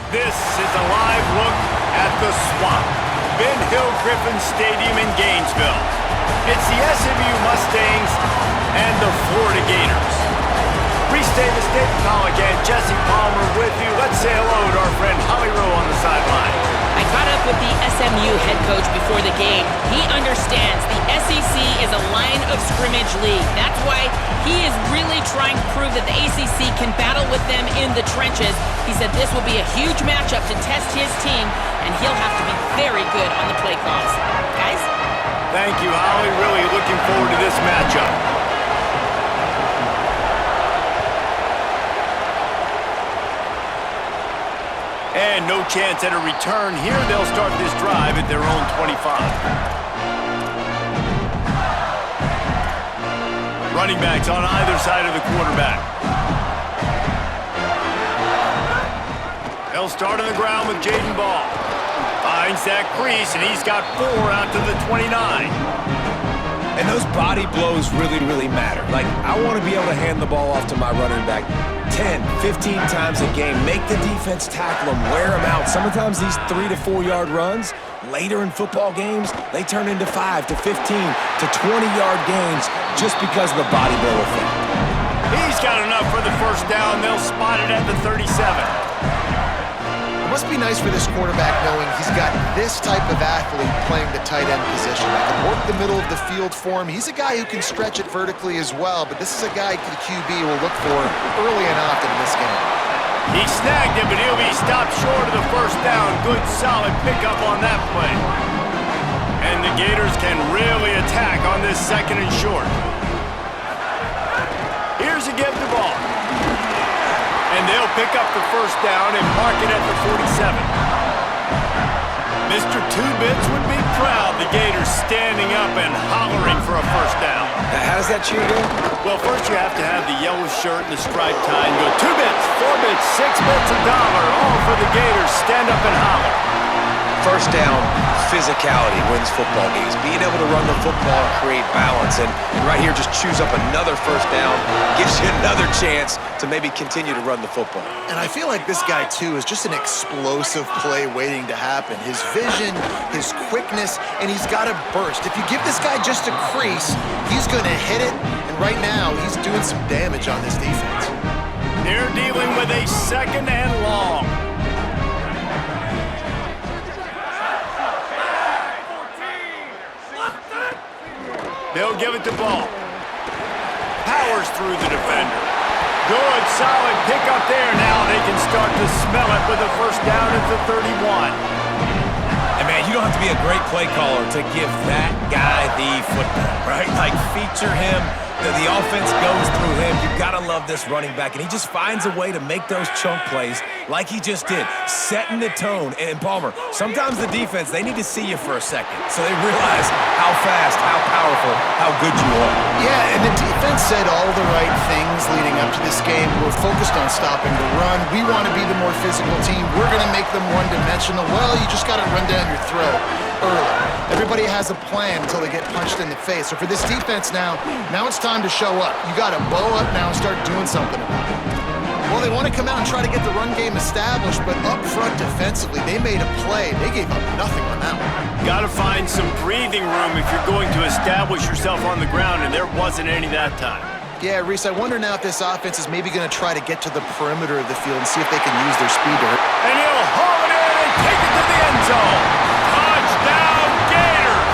This is a live look at the Swamp, Ben Hill Griffin Stadium in Gainesville. It's the SMU Mustangs and the Florida Gators. Reese Davis, David Pollock, and Jesse Palmer with you. Let's say hello to our friend Holly Rowe on the sideline. I caught up with the SMU head coach before the game. He understands the SEC is a line of scrimmage league. That's why he is really trying to prove that the ACC can battle with them in the trenches. He said this will be a huge matchup to test his team, and he'll have to be very good on the play calls. Guys? Thank you, Holly. Really looking forward to this matchup. And no chance at a return here. They'll start this drive at their own 25. Running backs on either side of the quarterback. They'll start on the ground with Jaden Ball. Finds that crease, and he's got 4 out to the 29. And those body blows really, really matter. Like, I want to be able to hand the ball off to my running back 10, 15 times a game. Make the defense tackle them, wear them out. Sometimes these 3 to 4 yard runs, later in football games, they turn into 5 to 15 to 20-yard gains just because of the body blow effect. He's got enough for the first down. They'll spot it at the 37. It must be nice for this quarterback knowing he's got this type of athlete playing the tight end position. That can work the middle of the field for him. He's a guy who can stretch it vertically as well, but this is a guy the QB will look for early and often in this game. He snagged it, but he'll be stopped short of the first down. Good, solid pickup on that play. And the Gators can really attack on this second and short. Here's a give the ball. And they'll pick up the first down and mark it at the 47. Mr. Two-Bits would be proud. The Gators standing up and hollering for a first down. How does that cheer go? Well, first you have to have the yellow shirt and the striped tie and go 2 bits, 4 bits, 6 bits, $1, all for the Gators. Stand up and holler. First down, physicality wins football games. Being able to run the football and create balance. And right here, just choose up another first down. Gives you another chance to maybe continue to run the football. And I feel like this guy, too, is just an explosive play waiting to happen. His vision, his quickness, and he's got a burst. If you give this guy just a crease, he's going to hit it. And right now, he's doing some damage on this defense. They're dealing with a second and long. They'll give it to Ball. Powers through the defender. Good, solid pickup there. Now they can start to smell it with a first down at the 31. And man, you don't have to be a great play caller to give that guy the football, right? Like, feature him. The offense goes through him. You've got to love this running back. And he just finds a way to make those chunk plays like he just did, setting the tone. And Palmer, sometimes the defense, they need to see you for a second so they realize how fast, how powerful, how good you are. Yeah, and the defense said all the right things leading up to this game. We're focused on stopping the run. We want to be the more physical team. We're going to make them one-dimensional. Well, you just got to run down your throat early. Everybody has a plan until they get punched in the face. So for this defense now it's time to show up. You got to bow up now and start doing something about it. Well, they want to come out and try to get the run game established, but up front defensively, they made a play. They gave up nothing on that one. Got to find some breathing room if you're going to establish yourself on the ground, and there wasn't any that time. Yeah, Reese, I wonder now if this offense is maybe going to try to get to the perimeter of the field and see if they can use their speed to hurt. And he'll haul it in and take it to the end zone. Touchdown, Gators!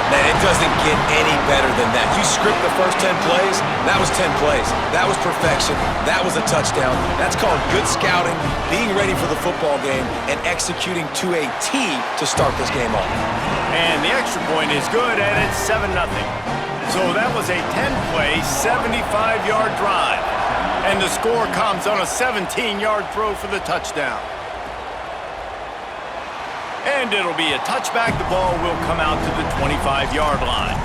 Man, it doesn't get any better than that. You script the first 10 plays, that was 10 plays. That was perfection. That was a touchdown. That's called good scouting, being ready for the football game, and executing to a T to start this game off. And the extra point is good, and it's 7-0. So that was a 10-play, 75-yard drive. And the score comes on a 17-yard throw for the touchdown. And it'll be a touchback. The ball will come out to the 25-yard line.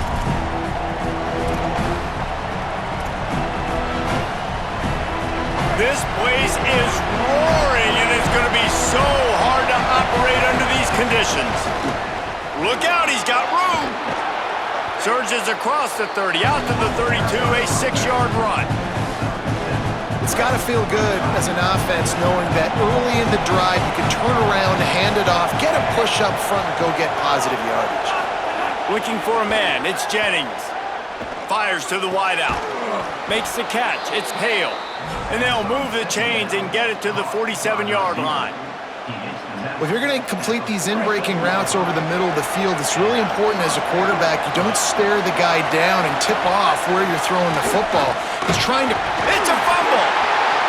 This place is roaring, and it's going to be so hard to operate under these conditions. Look out, he's got room. Surges across the 30, out to the 32, a 6-yard run. It's got to feel good as an offense knowing that early in the drive you can turn around, hand it off, get a push up front, and go get positive yardage. Looking for a man, it's Jennings. Fires to the wideout. Makes the catch, it's Hale. And they'll move the chains and get it to the 47-yard line. Well, if you're going to complete these in-breaking routes over the middle of the field, it's really important as a quarterback you don't stare the guy down and tip off where you're throwing the football. He's trying to... It's a fumble!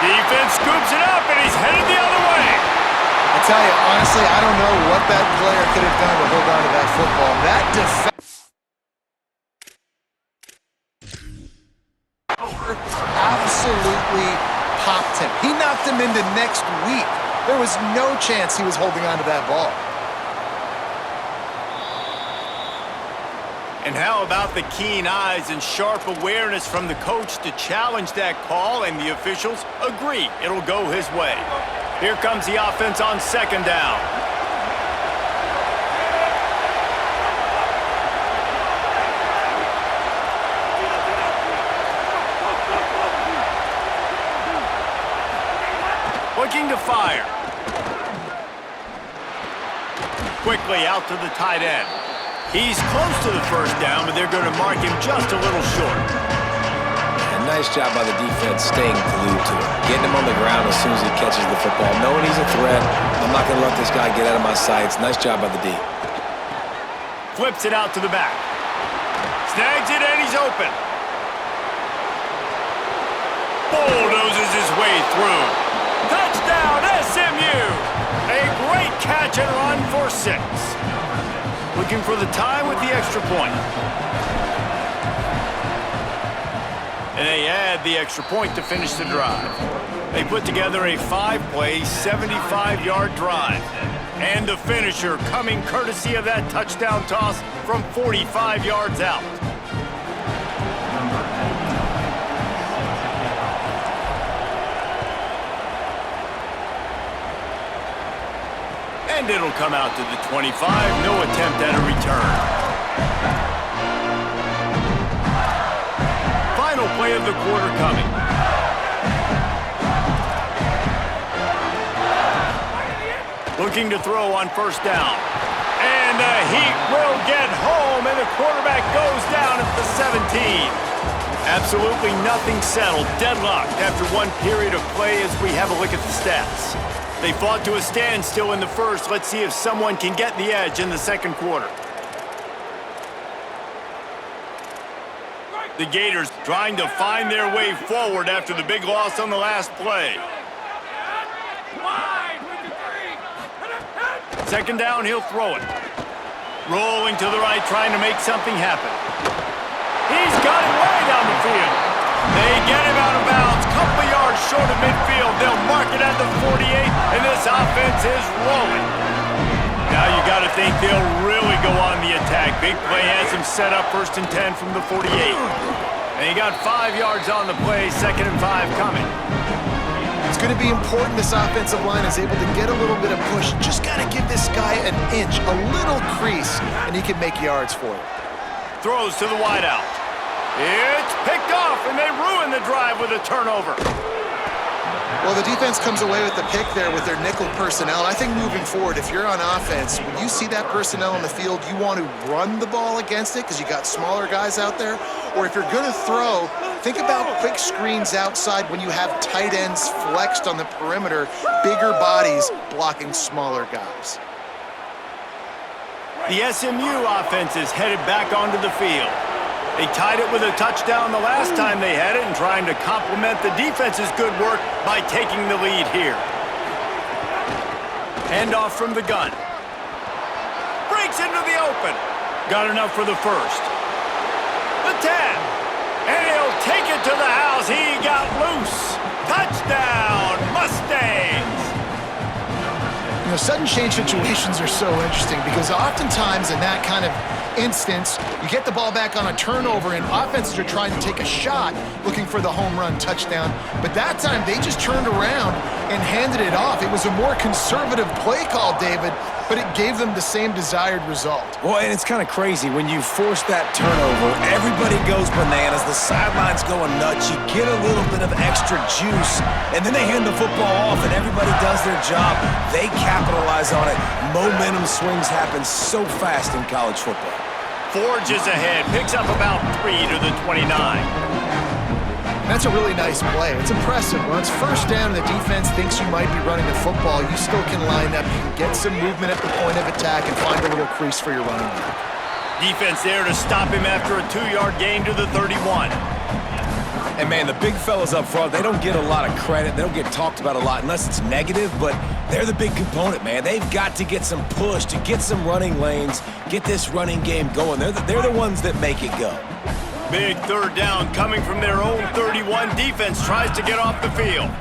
Defense scoops it up, and he's headed the other way. I tell you, honestly, I don't know what that player could have done to hold on to that football. That defense absolutely popped him. He knocked him into next week. There was no chance he was holding on to that ball. And how about the keen eyes and sharp awareness from the coach to challenge that call, and the officials agree it'll go his way. Here comes the offense on second down. Looking to fire. Quickly out to the tight end. He's close to the first down, but they're going to mark him just a little short. And nice job by the defense staying glued to him. Getting him on the ground as soon as he catches the football. Knowing he's a threat, I'm not going to let this guy get out of my sights. Nice job by the D. Flips it out to the back. Snags it, and he's open. Bulldozes his way through. Touchdown, SMU! A great catch and run for 6. Looking for the tie with the extra point. And they add the extra point to finish the drive. They put together a 5-play, 75-yard drive. And the finisher coming courtesy of that touchdown toss from 45 yards out. And it'll come out to the 25, no attempt at a return. Final play of the quarter coming. Looking to throw on first down. And the Heat will get home, and the quarterback goes down at the 17. Absolutely nothing settled, deadlocked after one period of play as we have a look at the stats. They fought to a standstill in the first. Let's see if someone can get the edge in the second quarter. The Gators trying to find their way forward after the big loss on the last play. Second down, he'll throw it. Rolling to the right, trying to make something happen. He's got it way down the field. They get him out of bounds, couple yards short of midfield. They'll mark it at the 48, and this offense is rolling. Now you got to think they'll really go on the attack. Big play has him set up 1st and 10 from the 48. And he got 5 yards on the play, 2nd and 5 coming. It's going to be important this offensive line is able to get a little bit of push. Just got to give this guy an inch, a little crease, and he can make yards for you. Throws to the wideout. It's picked off, and they ruin the drive with a turnover. Well, the defense comes away with the pick there with their nickel personnel. I think moving forward, if you're on offense, when you see that personnel on the field, you want to run the ball against it because you got smaller guys out there. Or if you're going to throw, think about quick screens outside when you have tight ends flexed on the perimeter, bigger bodies blocking smaller guys. The SMU offense is headed back onto the field. They tied it with a touchdown the last time they had it and trying to complement the defense's good work by taking the lead here. Handoff from the gun. Breaks into the open. Got enough for the first. The 10. And he'll take it to the house. He got loose. Touchdown, Mustangs. You know, sudden change situations are so interesting because oftentimes in that kind of instance, you get the ball back on a turnover and offenses are trying to take a shot looking for the home run touchdown. But that time they just turned around and handed it off. It was a more conservative play call, David, but it gave them the same desired result. Well, and it's kind of crazy. When you force that turnover, everybody goes bananas. The sideline's going nuts. You get a little bit of extra juice, and then they hand the football off, and everybody does their job. They capitalize on it. Momentum swings happen so fast in college football. Forges ahead, picks up about 3 to the 29. That's a really nice play. It's impressive. When it's first down and the defense thinks you might be running the football, you still can line up, you can get some movement at the point of attack and find a little crease for your running back. Defense there to stop him after a 2-yard gain to the 31. And, man, the big fellas up front, they don't get a lot of credit. They don't get talked about a lot unless it's negative, but they're the big component, man. They've got to get some push, to get some running lanes, get this running game going. They're the ones that make it go. Big third down coming from their own 31. Defense tries to get off the field.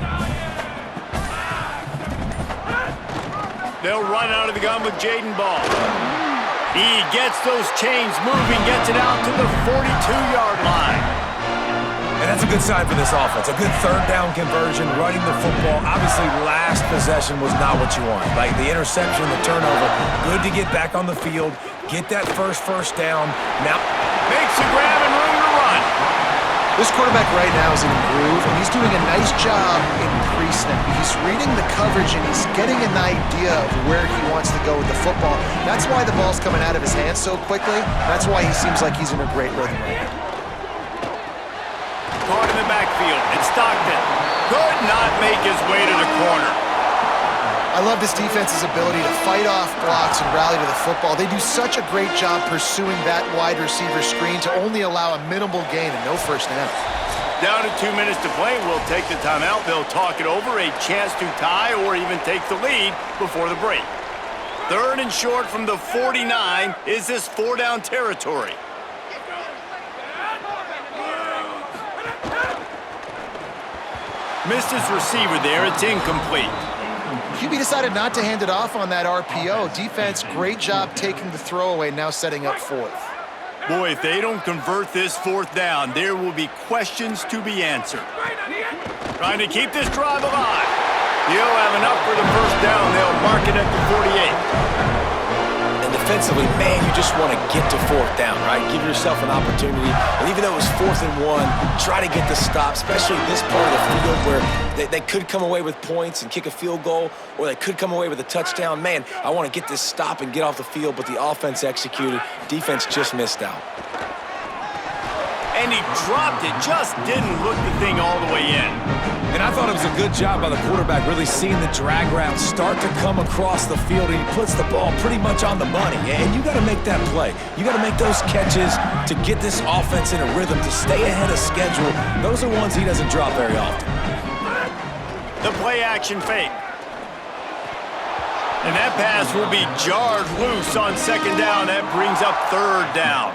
They'll run out of the gun with Jaden Ball. He gets those chains moving, gets it out to the 42-yard line. And that's a good sign for this offense. A good third down conversion, running the football. Obviously, last possession was not what you want. Like the interception, the turnover. Good to get back on the field, get that first down. Now makes a grab and room to run. This quarterback right now is in a groove, and he's doing a nice job in pre-snap. He's reading the coverage, and he's getting an idea of where he wants to go with the football. That's why the ball's coming out of his hands so quickly. That's why he seems like he's in a great rhythm right now. Caught in the backfield, and Stockton could not make his way to the corner. I love this defense's ability to fight off blocks and rally to the football. They do such a great job pursuing that wide receiver screen to only allow a minimal gain and no first down. Down to 2 minutes to play. We'll take the timeout. They'll talk it over, a chance to tie or even take the lead before the break. Third and short from the 49. Is this 4-down territory? Missed his receiver there. It's incomplete. QB decided not to hand it off on that RPO. Defense, great job taking the throwaway, now setting up fourth. Boy, if they don't convert this 4th down, there will be questions to be answered. Trying to keep this drive alive. He'll have enough for the first down. They'll mark it at the 48. And defensively, man, you just want to get to 4th down, right? Give yourself an opportunity. And even though it was 4th and 1, try to get the stop, especially this part of the field where they could come away with points and kick a field goal, or they could come away with a touchdown. Man, I want to get this stop and get off the field, but the offense executed. Defense just missed out. And he dropped it, just didn't look the thing all the way in. And I thought it was a good job by the quarterback, really seeing the drag route start to come across the field, and he puts the ball pretty much on the money. And you got to make that play. You got to make those catches to get this offense in a rhythm, to stay ahead of schedule. Those are ones he doesn't drop very often. The play action fake. And that pass will be jarred loose on 2nd down. That brings up 3rd down.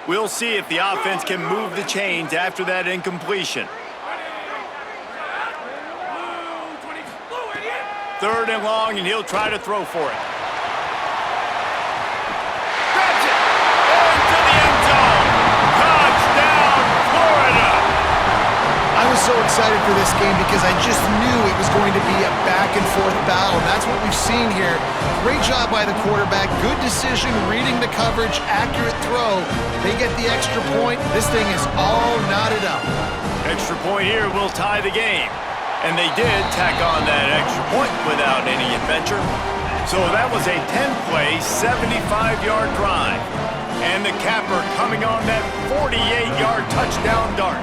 We'll see if the offense can move the chains after that incompletion. 3rd and long, and he'll try to throw for it. Grabs it! Into the end zone! Touchdown, Florida! I was so excited for this game because I just knew it was going to be a back-and-forth battle, and that's what we've seen here. Great job by the quarterback, good decision, reading the coverage, accurate throw. They get the extra point. This thing is all knotted up. Extra point here will tie the game. And they did tack on that extra point without any adventure. So that was a 10-play, 75-yard drive. And the capper coming on that 48-yard touchdown dart.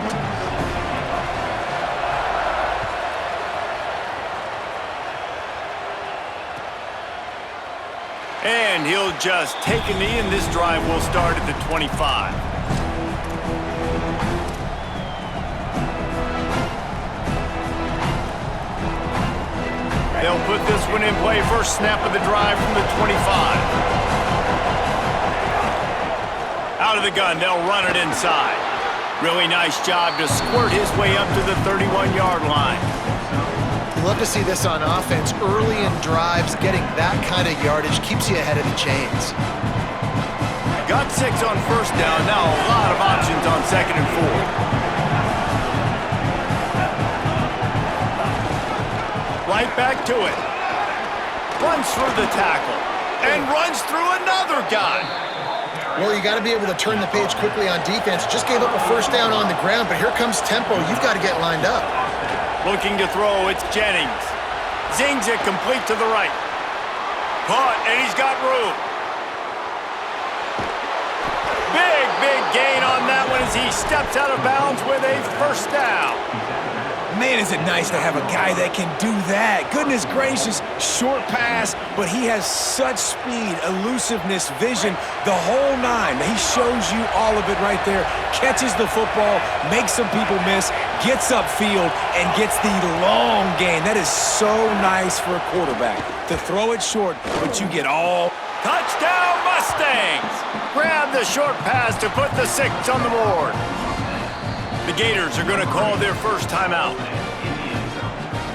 And he'll just take a knee, and this drive will start at the 25. They'll put this one in play. First snap of the drive from the 25. Out of the gun, they'll run it inside. Really nice job to squirt his way up to the 31-yard line. You love to see this on offense. Early in drives, getting that kind of yardage keeps you ahead of the chains. Got 6 on first down. Now a lot of options on 2nd and 4. right back to it. Runs through the tackle and runs through another guy. Well, you got to be able to turn the page quickly on defense. Just gave up a first down on the ground, but here comes tempo. You've got to get lined up. Looking to throw, it's Jennings. Zings it complete to the right. Caught, and he's got room. Big gain on that one as he steps out of bounds with a first down. Man, is it nice to have a guy that can do that. Goodness gracious, short pass, but he has such speed, elusiveness, vision, the whole nine. He shows you all of it right there. Catches the football, makes some people miss, gets upfield, and gets the long gain. That is so nice for a quarterback to throw it short, but you get all... Touchdown Mustangs! Grab the short pass to put the 6 on the board. The Gators are going to call their first timeout.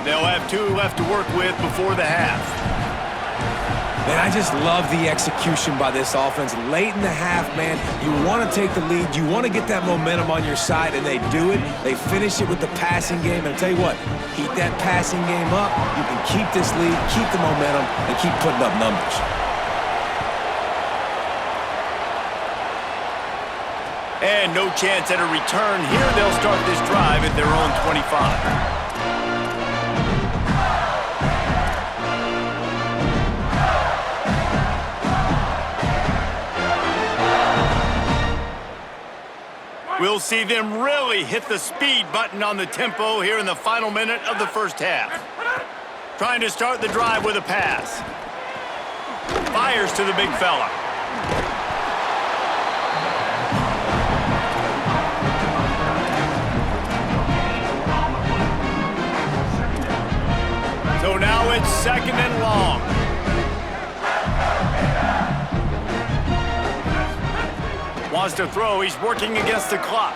They'll have 2 left to work with before the half. Man, I just love the execution by this offense. Late in the half, man, you want to take the lead. You want to get that momentum on your side, and they do it. They finish it with the passing game. And I'll tell you what, keep that passing game up. You can keep this lead, keep the momentum, and keep putting up numbers. And no chance at a return here. They'll start this drive at their own 25. We'll see them really hit the speed button on the tempo here in the final minute of the first half. Trying to start the drive with a pass. Fires to the big fella. So now it's 2nd and long. Wants to throw. He's working against the clock.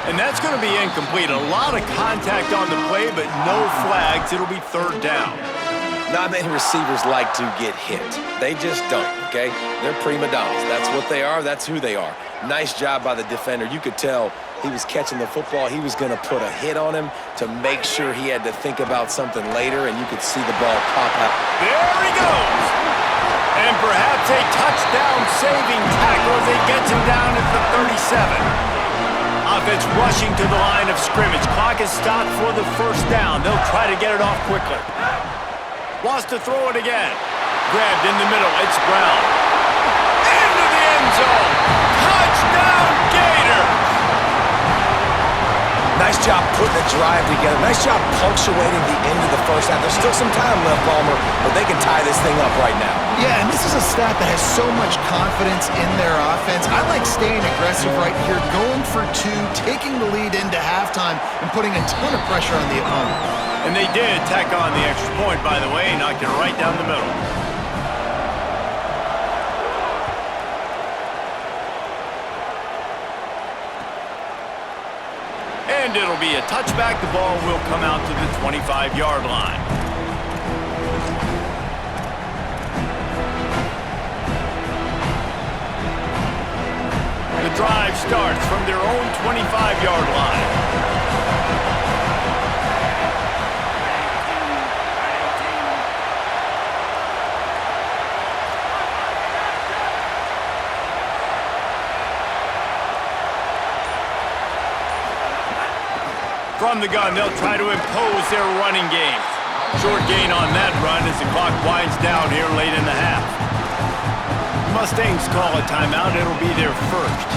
And that's going to be incomplete. A lot of contact on the play, but no flags. It'll be 3rd down. Not many receivers like to get hit. They just don't, okay? They're prima donnas. That's what they are. That's who they are. Nice job by the defender. You could tell he was catching the football. He was going to put a hit on him to make sure he had to think about something later, and you could see the ball pop out. There he goes. And perhaps a touchdown-saving tackle as he gets him down at the 37. Offense rushing to the line of scrimmage. Clock is stopped for the first down. They'll try to get it off quickly. Wants to throw it again. Grabbed in the middle. It's Brown. Into the end zone. Touchdown, Gators! Nice job putting the drive together. Nice job punctuating the end of the first half. There's still some time left, Palmer, but they can tie this thing up right now. Yeah, and this is a staff that has so much confidence in their offense. I like staying aggressive right here, going for 2, taking the lead into halftime, and putting a ton of pressure on the opponent. And they did tack on the extra point, by the way, knocked it right down the middle. And it'll be a touchback. The ball will come out to the 25-yard line. The drive starts from their own 25-yard line. From the gun, they'll try to impose their running game. Short gain on that run as the clock winds down here late in the half. Mustangs call a timeout. It'll be their first.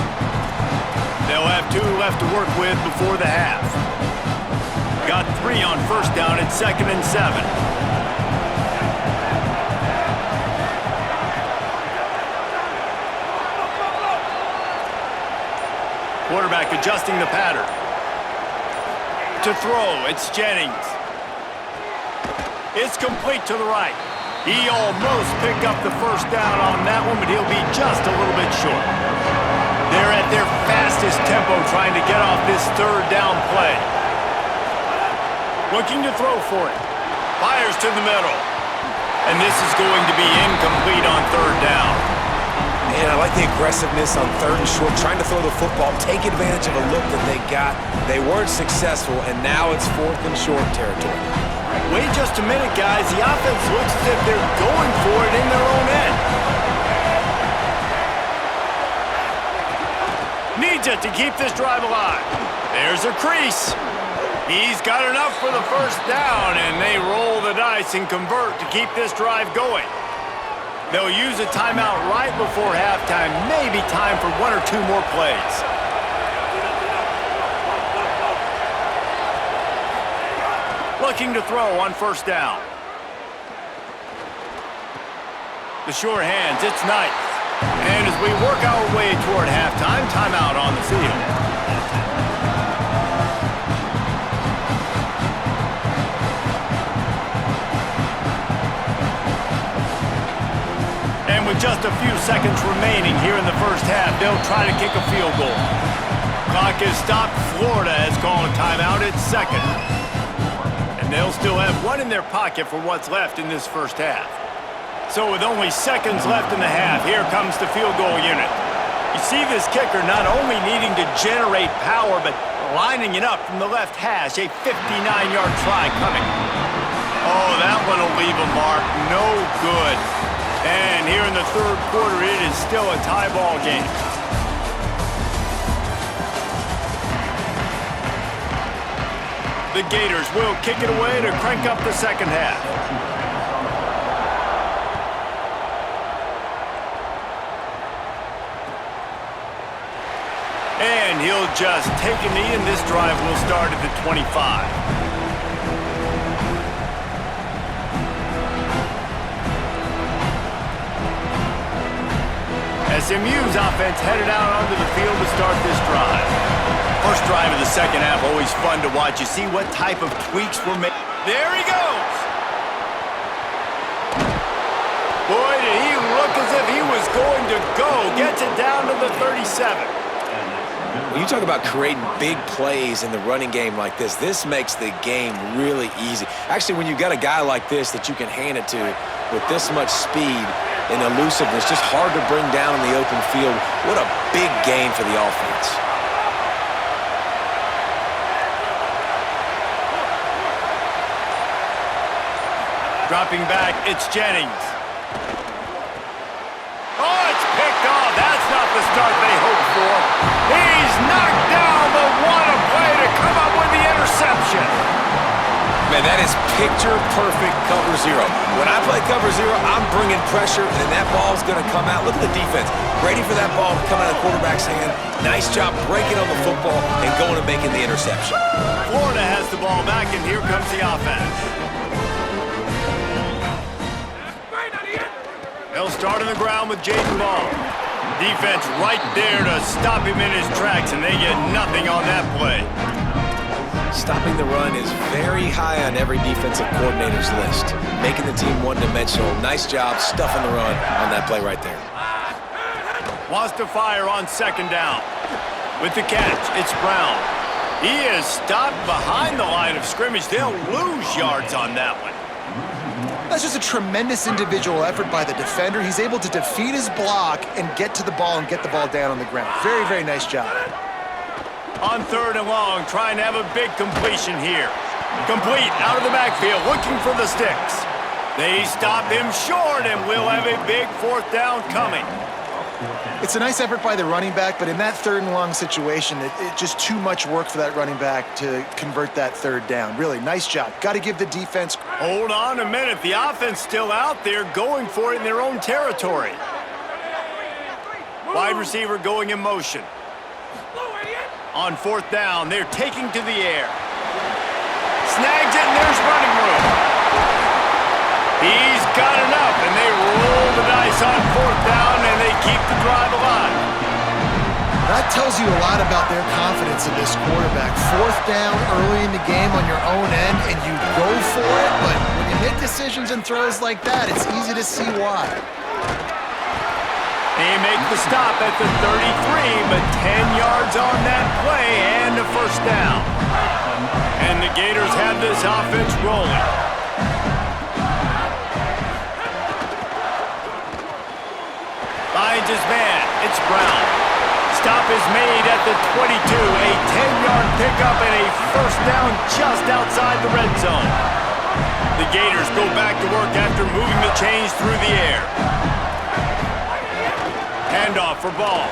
They'll have 2 left to work with before the half. Got 3 on first down at 2nd and 7. Quarterback adjusting the pattern. To throw, it's Jennings. It's complete to the right. He almost picked up the first down on that one, but he'll be just a little bit short. They're at their fastest tempo trying to get off this 3rd down play. Looking to throw for it. Fires to the middle. And this is going to be incomplete on 3rd down. And I like the aggressiveness on 3rd and short, trying to throw the football, take advantage of a look that they got. They weren't successful, and now it's 4th and short territory. Wait just a minute, guys. The offense looks as if they're going for it in their own end. Needs it to keep this drive alive. There's a crease. He's got enough for the first down, and they roll the dice and convert to keep this drive going. They'll use a timeout right before halftime, maybe time for one or two more plays. Looking to throw on first down. The sure hands, it's nice. And as we work our way toward halftime, timeout on the field. With just a few seconds remaining here in the first half, they'll try to kick a field goal. Clock is stopped. Florida has called a timeout. It's second. And they'll still have one in their pocket for what's left in this first half. So with only seconds left in the half, here comes the field goal unit. You see this kicker not only needing to generate power, but lining it up from the left hash, a 59-yard try coming. Oh, that one will leave a mark. No good. And here in the third quarter, it is still a tie ball game. The Gators will kick it away to crank up the second half. And he'll just take a knee, and this drive will start at the 25. SMU's offense headed out onto the field to start this drive. First drive of the second half, always fun to watch. You see what type of tweaks were made. There he goes! Boy, did he look as if he was going to go. Gets it down to the 37. When you talk about creating big plays in the running game like this makes the game really easy. Actually, when you've got a guy like this that you can hand it to with this much speed and elusiveness, just hard to bring down in the open field. What a big gain for the offense. Dropping back, it's Jennings. Oh, it's picked off. That's not the start they hoped for. He's knocked down, but what a play to come up with the interception. Man, that is picture-perfect cover zero. When I play cover zero, I'm bringing pressure, and that ball's going to come out. Look at the defense. Ready for that ball to come out of the quarterback's hand. Nice job breaking on the football and going and making the interception. Florida has the ball back, and here comes the offense. They'll start on the ground with Jaden Ball. Defense right there to stop him in his tracks, and they get nothing on that play. Stopping the run is very high on every defensive coordinator's list. Making the team one-dimensional. Nice job stuffing the run on that play right there. Wants to fire on second down. With the catch, it's Brown. He is stopped behind the line of scrimmage. They'll lose yards on that one. That's just a tremendous individual effort by the defender. He's able to defeat his block and get to the ball and get the ball down on the ground. Very, very nice job. On third and long, trying to have a big completion here. Complete out of the backfield, looking for the sticks. They stop him short, and we'll have a big fourth down coming. It's a nice effort by the running back, but in that third and long situation, it's just too much work for that running back to convert that third down. Really, nice job. Got to give the defense. Hold on a minute. The offense still out there going for it in their own territory. Wide receiver going in motion. On fourth down, they're taking to the air. Snags it, and there's running room. He's got enough, and they roll the dice on fourth down, and they keep the drive alive. That tells you a lot about their confidence in this quarterback. Fourth down early in the game on your own end, and you go for it, but when you make decisions and throws like that, it's easy to see why. They make the stop at the 33, but 10 yards on that play and a first down. And the Gators have this offense rolling. Finds his man. It's Brown. Stop is made at the 22. A 10-yard pickup and a first down just outside the red zone. The Gators go back to work after moving the chains through the air. Handoff for ball.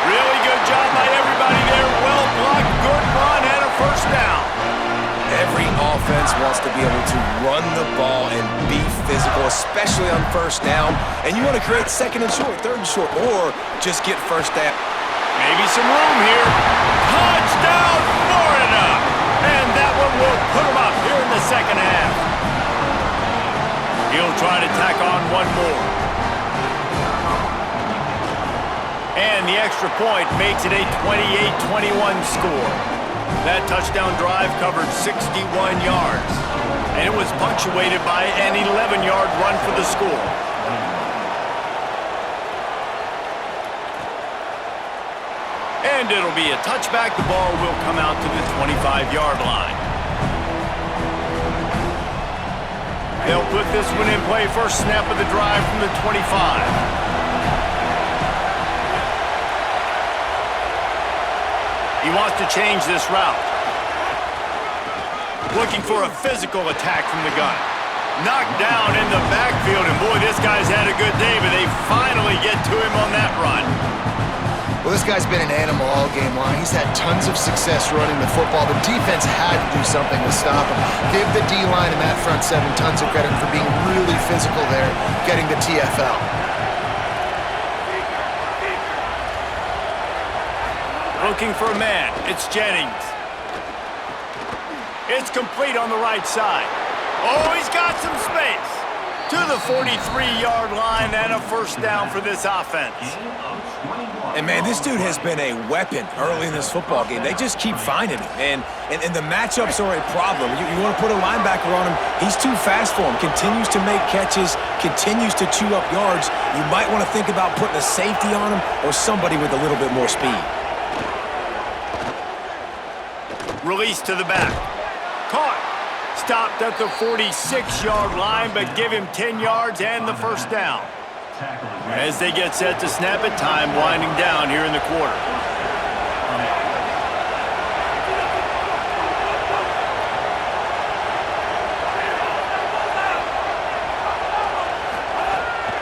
Really good job by everybody there. Well blocked, good run, and a first down. Every offense wants to be able to run the ball and be physical, especially on first down. And you want to create second and short, third and short, or just get first down. Maybe some room here. Touchdown, Florida! And that one will put them up here in the second half. He'll try to tack on one more. And the extra point makes it a 28-21 score. That touchdown drive covered 61 yards, and it was punctuated by an 11-yard run for the score. And it'll be a touchback. The ball will come out to the 25-yard line. They'll put this one in play. First snap of the drive from the 25. He wants to change this route. Looking for a physical attack from the gun. Knocked down in the backfield, and boy, this guy's had a good day, but they finally get to him on that run. Well, this guy's been an animal all game long. He's had tons of success running the football. The defense had to do something to stop him. Give the D-line and that front seven tons of credit for being really physical there, getting the TFL. Looking for a man. It's Jennings. It's complete on the right side. Oh, he's got some space. To the 43-yard line and a first down for this offense. And, man, this dude has been a weapon early in this football game. They just keep finding him. And the matchups are a problem. You want to put a linebacker on him. He's too fast for him. Continues to make catches. Continues to chew up yards. You might want to think about putting a safety on him or somebody with a little bit more speed. Release to the back. Caught. Stopped at the 46-yard line, but give him 10 yards and the first down. As they get set to snap it, time winding down here in the quarter.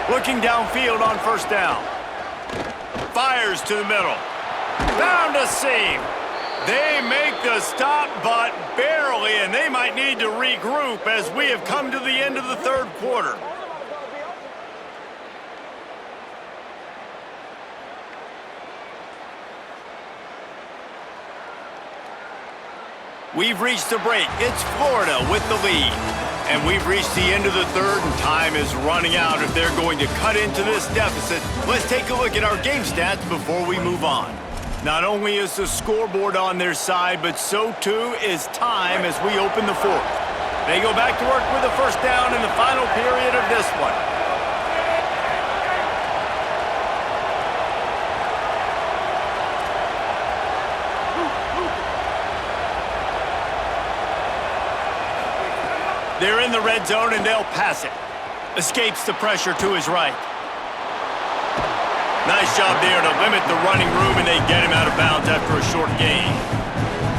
Looking downfield on first down. Fires to the middle. Found a seam. They make the stop, but barely, and they might need to regroup as we have come to the end of the third quarter. We've reached the break. It's Florida with the lead. And we've reached the end of the third, and time is running out if they're going to cut into this deficit. Let's take a look at our game stats before we move on. Not only is the scoreboard on their side, but so too is time as we open the fourth. They go back to work with a first down in the final period of this one. They're in the red zone and they'll pass it. Escapes the pressure to his right. Nice job there to limit the running room, and they get him out of bounds after a short gain.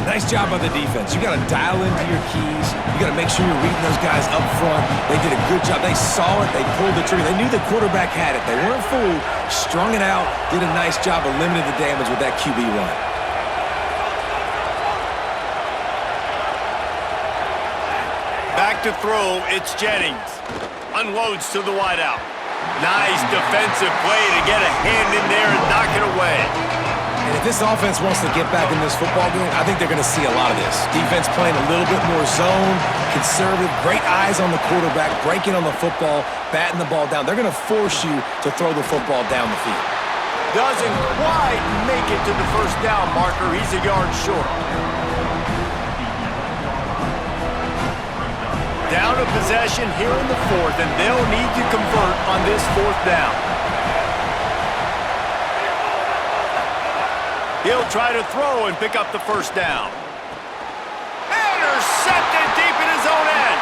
Nice job by the defense. You got to dial into your keys. You got to make sure you're reading those guys up front. They did a good job. They saw it. They pulled the trigger. They knew the quarterback had it. They weren't fooled. Strung it out. Did a nice job of limiting the damage with that QB run. Back to throw. It's Jennings. Unloads to the wideout. Nice defensive play to get a hand in there and knock it away. And if this offense wants to get back in this football game, I think they're going to see a lot of this. Defense playing a little bit more zone, conservative, great eyes on the quarterback, breaking on the football, batting the ball down. They're going to force you to throw the football down the field. Doesn't quite make it to the first down marker. He's a yard short. Down a possession here in the fourth, and they'll need to convert on this fourth down. He'll try to throw and pick up the first down. Intercepted deep in his own end.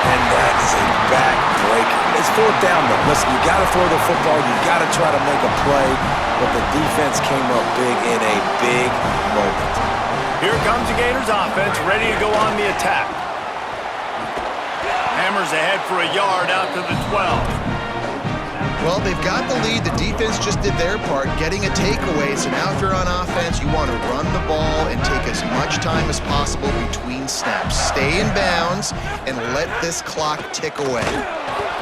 And that is a back-breaker. It's fourth down, though. Listen, you got to throw the football. You got to try to make a play, but the defense came up big in a big moment. Here comes the Gators offense, ready to go on the attack. Hammers ahead for a yard out to the 12. Well, they've got the lead. The defense just did their part, getting a takeaway. So now if you're on offense, you want to run the ball and take as much time as possible between snaps. Stay in bounds and let this clock tick away.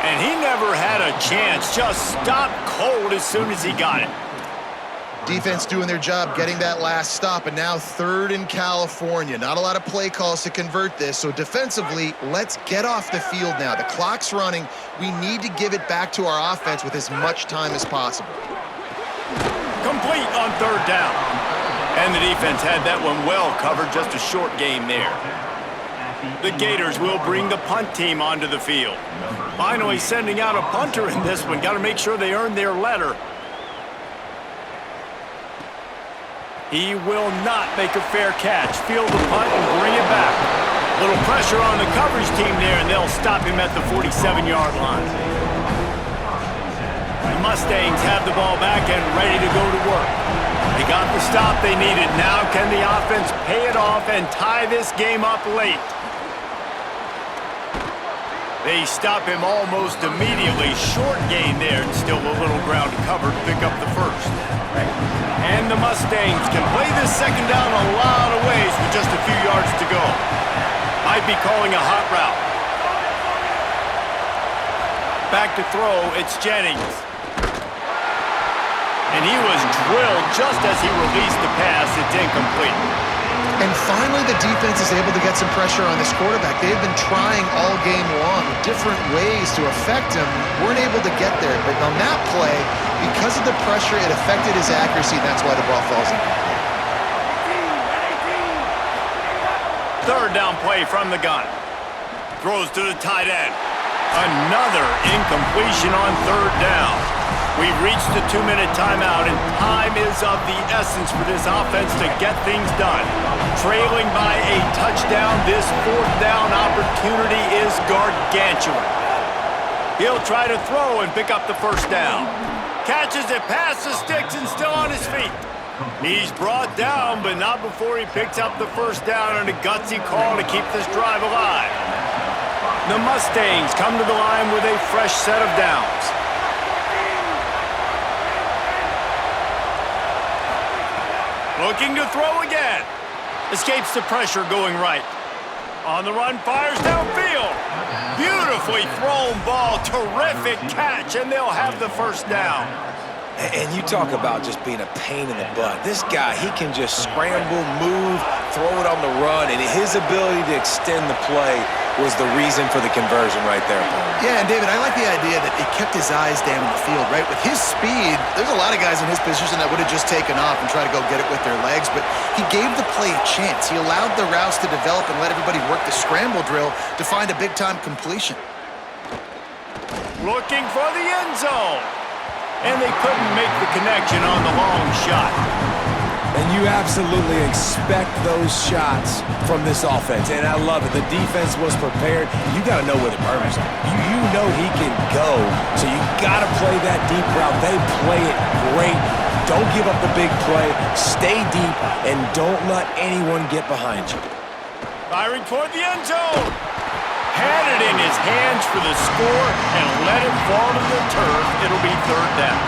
And he never had a chance. Just stopped cold as soon as he got it. Defense doing their job, getting that last stop, and now 3rd in California. Not a lot of play calls to convert this, so defensively, let's get off the field now. The clock's running. We need to give it back to our offense with as much time as possible. Complete on 3rd down. And the defense had that one well covered, just a short gain there. The Gators will bring the punt team onto the field. Finally sending out a punter in this one. Got to make sure they earn their letter. He will not make a fair catch. Field the punt and bring it back. Little pressure on the coverage team there, and they'll stop him at the 47-yard line. The Mustangs have the ball back and ready to go to work. They got the stop they needed. Now can the offense pay it off and tie this game up late? They stop him almost immediately. Short gain there, and still a little ground to cover to pick up the first. And the Mustangs can play this 2nd down a lot of ways with just a few yards to go. Might be calling a hot route. Back to throw, it's Jennings. And he was drilled just as he released the pass. It's incomplete. And finally, the defense is able to get some pressure on this quarterback. They've been trying all game long different ways to affect him. Weren't able to get there, but on that play, because of the pressure, it affected his accuracy, and that's why the ball falls in. 3rd down play from the gun. Throws to the tight end. Another incompletion on 3rd down. We've reached the 2-minute timeout, and time is of the essence for this offense to get things done. Trailing by a touchdown, this 4th down opportunity is gargantuan. He'll try to throw and pick up the 1st down. Catches it past the sticks and still on his feet. He's brought down, but not before he picks up the 1st down and a gutsy call to keep this drive alive. The Mustangs come to the line with a fresh set of downs. Looking to throw again. Escapes the pressure going right. On the run, fires downfield. Beautifully thrown ball. Terrific catch, and they'll have the 1st down. And you talk about just being a pain in the butt. This guy, he can just scramble, move, throw it on the run, and his ability to extend the play was the reason for the conversion right there. Yeah, and David, I like the idea that he kept his eyes down in the field, right? With his speed, there's a lot of guys in his position that would have just taken off and tried to go get it with their legs, but he gave the play a chance. He allowed the routes to develop and let everybody work the scramble drill to find a big-time completion. Looking for the end zone. And they couldn't make the connection on the long shot. And you absolutely expect those shots from this offense, and I love it. The defense was prepared. You got to know where the burners are. You know he can go, so you got to play that deep route. They play it great. Don't give up the big play. Stay deep, and don't let anyone get behind you. Firing toward the end zone. Had it in his hands for the score and let it fall to the turf. It'll be 3rd down.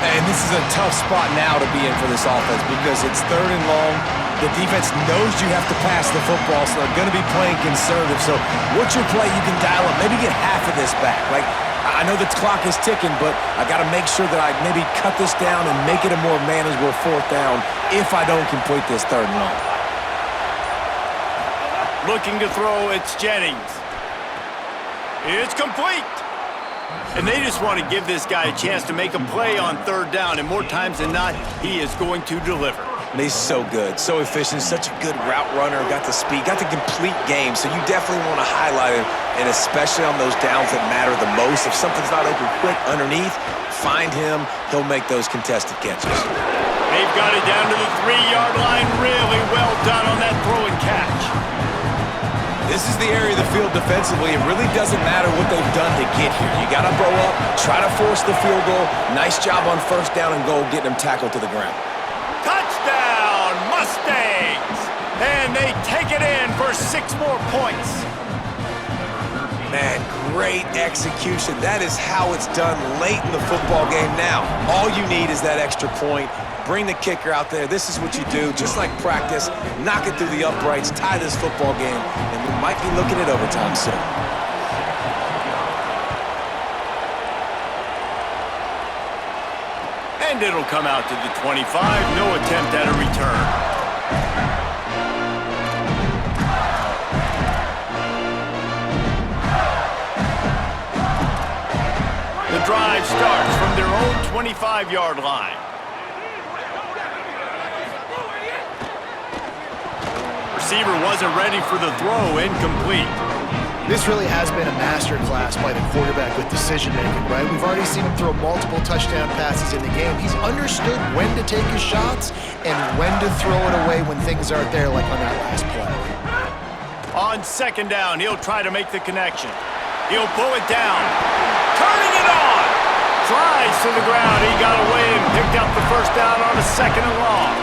And this is a tough spot now to be in for this offense because it's 3rd and long. The defense knows you have to pass the football, so they're going to be playing conservative. So what's your play you can dial up? Maybe get half of this back. Like, I know the clock is ticking, but I got to make sure that I maybe cut this down and make it a more manageable 4th down if I don't complete this 3rd and long. Looking to throw, it's Jennings. It's complete. And they just want to give this guy a chance to make a play on 3rd down, and more times than not, he is going to deliver. And he's so good, so efficient, such a good route runner, got the speed, got the complete game, so you definitely want to highlight him, and especially on those downs that matter the most. If something's not open quick underneath, find him, he'll make those contested catches. They've got it down to the 3-yard line. Really well done on that throw and catch. This is the area of the field defensively. It really doesn't matter what they've done to get here. You got to blow up, try to force the field goal. Nice job on 1st down and goal, getting them tackled to the ground. Touchdown, Mustangs! and they take it in for 6 more points. Man, great execution. That is how it's done late in the football game now. All you need is that extra point. Bring the kicker out there. This is what you do, just like practice. Knock it through the uprights, tie this football game, and we might be looking at overtime soon. And it'll come out to the 25. No attempt at a return. The drive starts from their own 25-yard line. Receiver wasn't ready for the throw, incomplete. This really has been a masterclass by the quarterback with decision-making, right? We've already seen him throw multiple touchdown passes in the game. He's understood when to take his shots and when to throw it away when things aren't there, like on that last play. On second down, he'll try to make the connection. He'll pull it down. Turning it on! Flies to the ground. He got away and picked up the first down on a 2nd and long.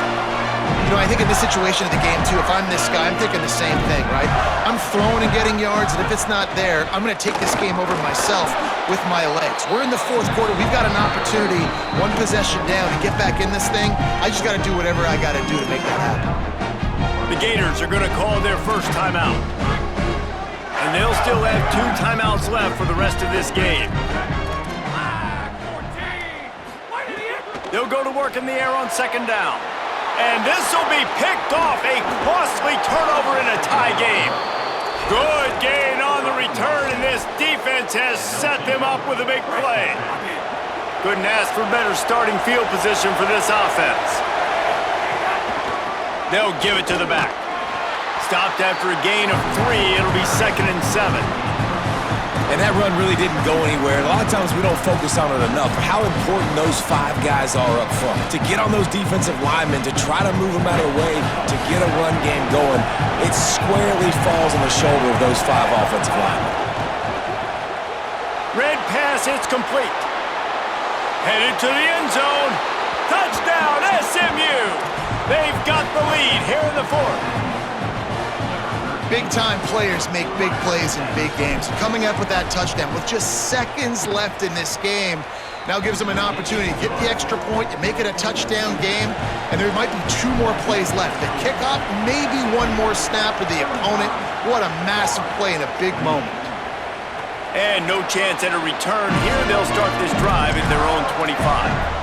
You know, I think in this situation of the game, too, if I'm this guy, I'm thinking the same thing, right? I'm throwing and getting yards, and if it's not there, I'm going to take this game over myself with my legs. We're in the 4th quarter. We've got an opportunity, 1 possession down, to get back in this thing. I just got to do whatever I got to do to make that happen. The Gators are going to call their first timeout. And they'll still have 2 timeouts left for the rest of this game. They'll go to work in the air on 2nd down. And this will be picked off. A costly turnover in a tie game. Good gain on the return, and this defense has set them up with a big play. Couldn't ask for better starting field position for this offense. They'll give it to the back. Stopped after a gain of 3. It'll be 2nd and 7. And that run really didn't go anywhere. A lot of times we don't focus on it enough. How important those 5 guys are up front. To get on those defensive linemen, to try to move them out of the way, to get a run game going, it squarely falls on the shoulder of those 5 offensive linemen. Red pass, it's complete. Headed to the end zone. Touchdown, SMU! They've got the lead here in the 4th. Big-time players make big plays in big games. Coming up with that touchdown with just seconds left in this game now gives them an opportunity to get the extra point and make it a touchdown game, and there might be 2 more plays left. The kickoff, maybe 1 more snap of the opponent. What a massive play in a big moment. And no chance at a return here. They'll start this drive at their own 25.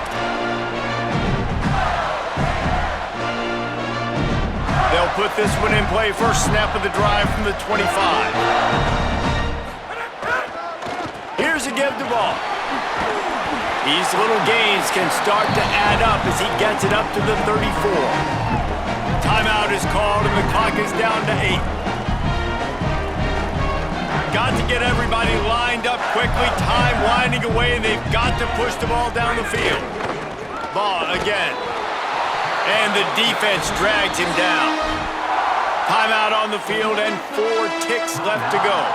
They'll put this one in play. First snap of the drive from the 25. Here's a give the ball. These little gains can start to add up as he gets it up to the 34. Timeout is called and the clock is down to 8. Got to get everybody lined up quickly. Time winding away, and they've got to push the ball down the field. Ball again. And the defense drags him down. Timeout on the field and 4 ticks left to go.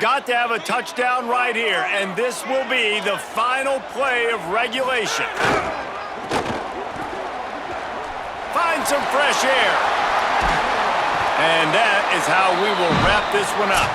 Got to have a touchdown right here, and this will be the final play of regulation. Find some fresh air. And that is how we will wrap this one up.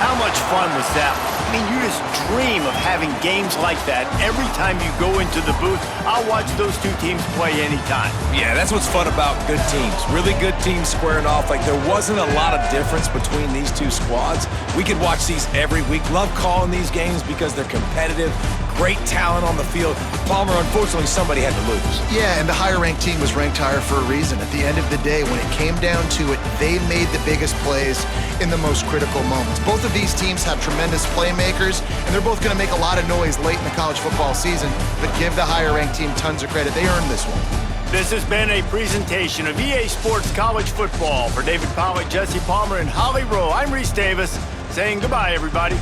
How much fun was that? I mean, you just dream of having games like that every time you go into the booth. I'll watch those 2 teams play anytime. Yeah, that's what's fun about good teams. Really good teams squaring off. Like, there wasn't a lot of difference between these 2 squads. We could watch these every week. Love calling these games because they're competitive. Great talent on the field. Palmer, unfortunately, somebody had to lose. Yeah, and the higher-ranked team was ranked higher for a reason. At the end of the day, when it came down to it, they made the biggest plays in the most critical moments. Both of these teams have tremendous playmakers, and they're both going to make a lot of noise late in the college football season, but give the higher-ranked team tons of credit. They earned this one. This has been a presentation of EA Sports College Football. For David Pollack, Jesse Palmer, and Holly Rowe, I'm Reese Davis, saying goodbye, everybody.